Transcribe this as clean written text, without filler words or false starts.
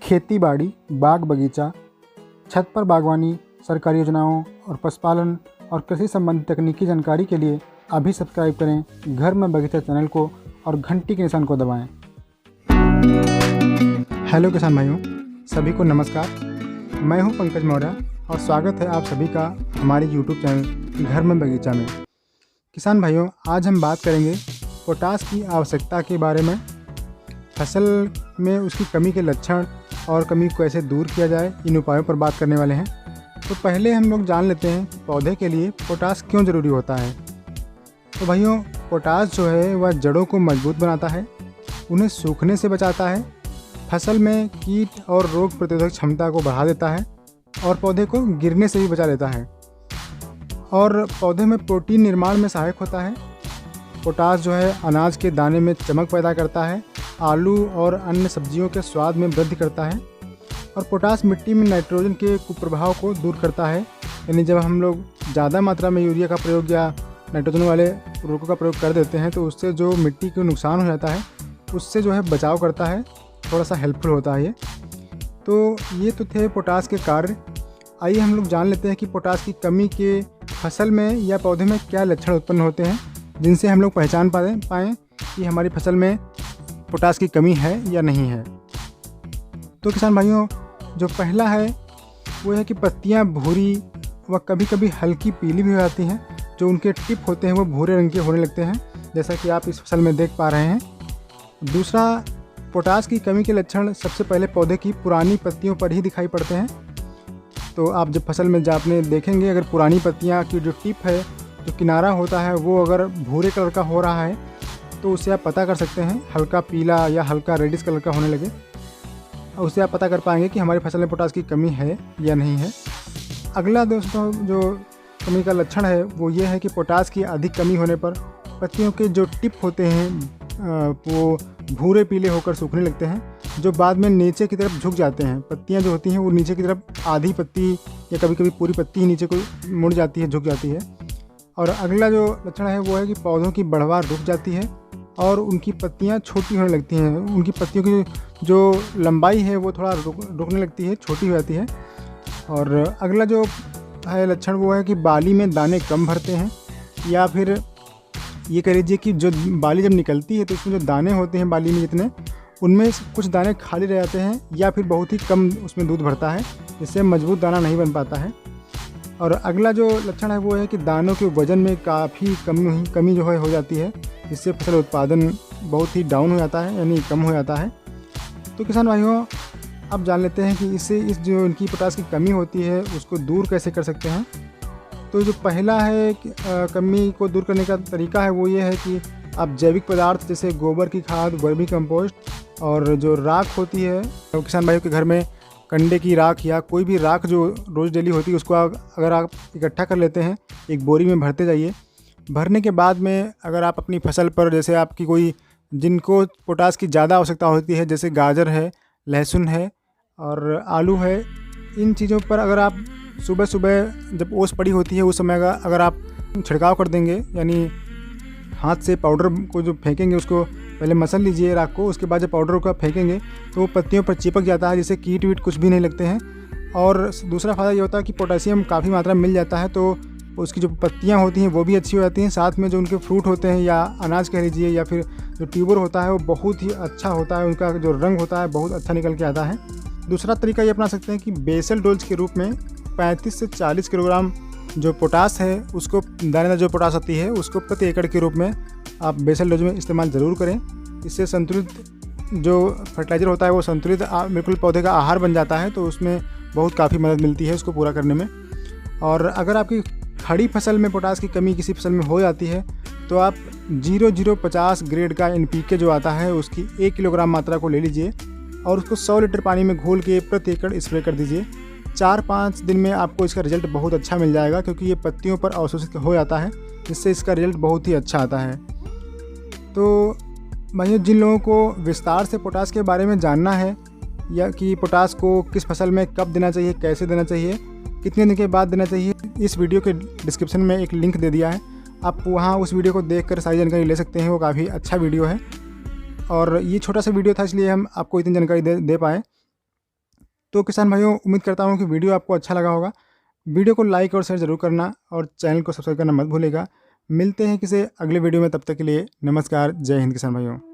खेती बाड़ी, बाग बगीचा, छत पर बागवानी, सरकारी योजनाओं और पशुपालन और कृषि संबंधी तकनीकी जानकारी के लिए अभी सब्सक्राइब करें घर में बगीचा चैनल को और घंटी के निशान को दबाएं। हेलो किसान भाइयों, सभी को नमस्कार। मैं हूं पंकज मौर्य और स्वागत है आप सभी का हमारे यूट्यूब चैनल घर में बगीचा में। किसान भाइयों, आज हम बात करेंगे पोटास की आवश्यकता के बारे में, फसल में उसकी कमी के लक्षण और कमी को कैसे दूर किया जाए, इन उपायों पर बात करने वाले हैं। तो पहले हम लोग जान लेते हैं कि पौधे के लिए पोटास क्यों ज़रूरी होता है। तो भाइयों, पोटास जो है वह जड़ों को मजबूत बनाता है, उन्हें सूखने से बचाता है, फसल में कीट और रोग प्रतिरोधक क्षमता को बढ़ा देता है और पौधे को गिरने से भी बचा लेता है, और पौधे में प्रोटीन निर्माण में सहायक होता है। पोटास जो है अनाज के दाने में चमक पैदा करता है, आलू और अन्य सब्जियों के स्वाद में वृद्धि करता है, और पोटास मिट्टी में नाइट्रोजन के कुप्रभाव को दूर करता है। यानी जब हम लोग ज़्यादा मात्रा में यूरिया का प्रयोग या नाइट्रोजन वाले उर्वरकों का प्रयोग कर देते हैं तो उससे जो मिट्टी को नुकसान हो जाता है उससे जो है बचाव करता है, थोड़ा सा हेल्पफुल होता है ये। तो ये तो थे पोटास के कार्य। आइए हम लोग जान लेते हैं कि पोटास की कमी के फसल में या पौधे में क्या लक्षण उत्पन्न होते हैं जिनसे हम लोग पहचान पाएँ कि हमारी फसल में पोटास की कमी है या नहीं है। तो किसान भाइयों, जो पहला है वो है कि पत्तियां भूरी व कभी कभी हल्की पीली भी हो जाती हैं। जो उनके टिप होते हैं वो भूरे रंग के होने लगते हैं, जैसा कि आप इस फसल में देख पा रहे हैं। दूसरा, पोटास की कमी के लक्षण सबसे पहले पौधे की पुरानी पत्तियों पर ही दिखाई पड़ते हैं। तो आप जब फसल में आपने देखेंगे, अगर पुरानी पत्तियां की जो टिप है, जो किनारा होता है, वो अगर भूरे कलर का हो रहा है तो उससे आप पता कर सकते हैं, हल्का पीला या हल्का रेडिश कलर का होने लगे, उससे आप पता कर पाएंगे कि हमारी फसल में पोटास की कमी है या नहीं है। अगला दोस्तों जो कमी का लक्षण है वो ये है कि पोटास की अधिक कमी होने पर पत्तियों के जो टिप होते हैं वो भूरे पीले होकर सूखने लगते हैं, जो बाद में नीचे की तरफ झुक जाते हैं। पत्तियां जो होती हैं वो नीचे की तरफ आधी पत्ती या कभी कभी पूरी पत्ती ही नीचे को मुड़ जाती है, झुक जाती है। और अगला जो लक्षण है वो है कि पौधों की बढ़वार रुक जाती है और उनकी पत्तियां छोटी होने लगती हैं। उनकी पत्तियों की जो लंबाई है वो थोड़ा रुकने लगती है, छोटी हो जाती है। और अगला जो है लक्षण वो है कि बाली में दाने कम भरते हैं, या फिर ये कह लीजिए कि जो बाली जब निकलती है तो उसमें जो दाने होते हैं बाली में जितने, उनमें कुछ दाने खाली रह जाते हैं या फिर बहुत ही कम उसमें दूध भरता है, जिससे मजबूत दाना नहीं बन पाता है। और अगला जो लक्षण है वो है कि दानों के वजन में काफ़ी कमी जो है हो जाती है, जिससे फसल उत्पादन बहुत ही डाउन हो जाता है, यानी कम हो जाता है। तो किसान भाइयों, अब जान लेते हैं कि इससे इस जो इनकी पोटास की कमी होती है उसको दूर कैसे कर सकते हैं। तो जो पहला है कमी को दूर करने का तरीका है वो ये है कि आप जैविक पदार्थ जैसे गोबर की खाद, वर्मी कंपोस्ट और जो राख होती है, तो किसान भाइयों के घर में कंडे की राख या कोई भी राख जो रोज़ डेली होती है उसको अगर आप इकट्ठा कर लेते हैं, एक बोरी में भरते जाइए। भरने के बाद में अगर आप अपनी फसल पर, जैसे आपकी कोई जिनको पोटास की ज़्यादा आवश्यकता होती है, जैसे गाजर है, लहसुन है और आलू है, इन चीज़ों पर अगर आप सुबह सुबह जब ओस पड़ी होती है उस समय अगर आप छिड़काव कर देंगे, यानी हाथ से पाउडर को जो फेंकेंगे उसको पहले मसल लीजिए राख को, उसके बाद जब पाउडर को फेंकेंगे तो वो पत्तियों पर चिपक जाता है, जिससे कीट वीट कुछ भी नहीं लगते हैं। और दूसरा फ़ायदा ये होता है कि पोटेशियम काफ़ी मात्रा में मिल जाता है, तो उसकी जो पत्तियां होती हैं वो भी अच्छी हो जाती हैं। साथ में जो उनके फ्रूट होते हैं या अनाज कह लीजिए या फिर जो ट्यूबर होता है वो बहुत ही अच्छा होता है, उनका जो रंग होता है बहुत अच्छा निकल के आता है। दूसरा तरीका ये अपना सकते हैं कि बेसल डोज के रूप में 35 से 40 किलोग्राम जो पोटास है उसको, दानेदार जो पोटास आती है उसको प्रति एकड़ के रूप में आप बेसल डोज में इस्तेमाल ज़रूर करें। इससे संतुलित जो फर्टिलाइज़र होता है वो संतुलित बिल्कुल पौधे का आहार बन जाता है, तो उसमें बहुत काफ़ी मदद मिलती है उसको पूरा करने में। और अगर आपकी खड़ी फसल में पोटास की कमी किसी फसल में हो जाती है तो आप 0050 ग्रेड का NPK जो आता है उसकी 1 किलोग्राम मात्रा को ले लीजिए और उसको 100 लीटर पानी में घोल के प्रति एकड़ स्प्रे कर दीजिए। 4-5 दिन में आपको इसका रिजल्ट बहुत अच्छा मिल जाएगा, क्योंकि ये पत्तियों पर अवशोषित हो जाता है, जिससे इसका रिजल्ट बहुत ही अच्छा आता है। तो भाइयों, जिन लोगों को विस्तार से पोटास के बारे में जानना है, या कि पोटास को किस फसल में कब देना चाहिए, कैसे देना चाहिए, कितने दिन के बाद देना चाहिए, इस वीडियो के डिस्क्रिप्शन में एक लिंक दे दिया है, आप वहाँ उस वीडियो को देखकर सारी जानकारी ले सकते हैं। वो काफ़ी अच्छा वीडियो है और ये छोटा सा वीडियो था, इसलिए हम आपको इतनी जानकारी दे पाए। तो किसान भाइयों, उम्मीद करता हूँ कि वीडियो आपको अच्छा लगा होगा। वीडियो को लाइक और शेयर ज़रूर करना और चैनल को सब्सक्राइब करना मत भूलिएगा। मिलते हैं किसी अगले वीडियो में, तब तक के लिए नमस्कार। जय हिंद किसान भाइयों।